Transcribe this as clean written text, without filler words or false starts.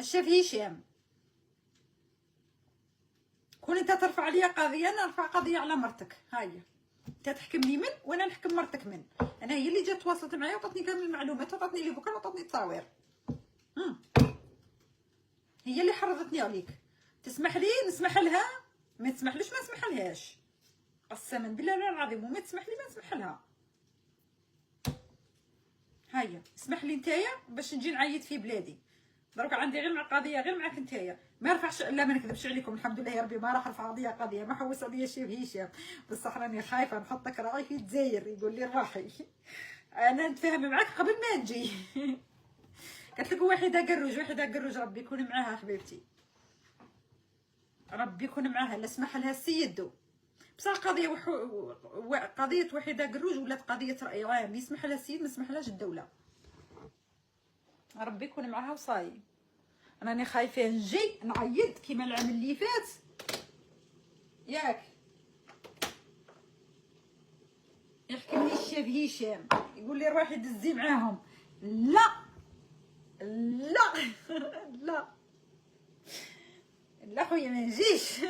الشيف هشام، كون انت ترفع عليا قضيه انا نرفع قضيه على مرتك. هاهي انت تحكمني من وانا نحكم مرتك من. انا هي اللي جات تواصلت معايا وعطاتني كامل المعلومات وعطاتني لي بكره وعطاتني التصاوير. هي اللي حرضتني عليك. تسمح لي نسمح لها، ما تسمحليش ما نسمح لهاش، قسما بالله العظيم. وما تسمح لي ما نسمح لها. هيا اسمح لي نتايا باش نجي نعيط في بلادي. دروك عندي غير مع قضيه غير معاك نتايا. ما رفعش، لا ما نكذبش عليكم، الحمد لله يا ربي ما راح نرفع قضيه ما حوس عليا الشيخ هشام. بصح راني خايفه نحطك راهي في الجزائر يقول لي روحي. انا نتفاهم معاك قبل ما نجي. قالت لك وحده قروج ربي يكون معاها حبيبتي، ربي يكون معاها. لا سمح لها السيد. بصح قضيه وحده قروج ولات قضيه راي عام. يسمح لها السيد ما يسمح لهاش الدوله. ربي يكون معاها وصاي. راني خايفه نجي نعيط كيما العام اللي فات ياك. يحكي لي الشيف هشام يقول لي روحي دزي معاهم. لا لا لا لا خويا ما نجيش.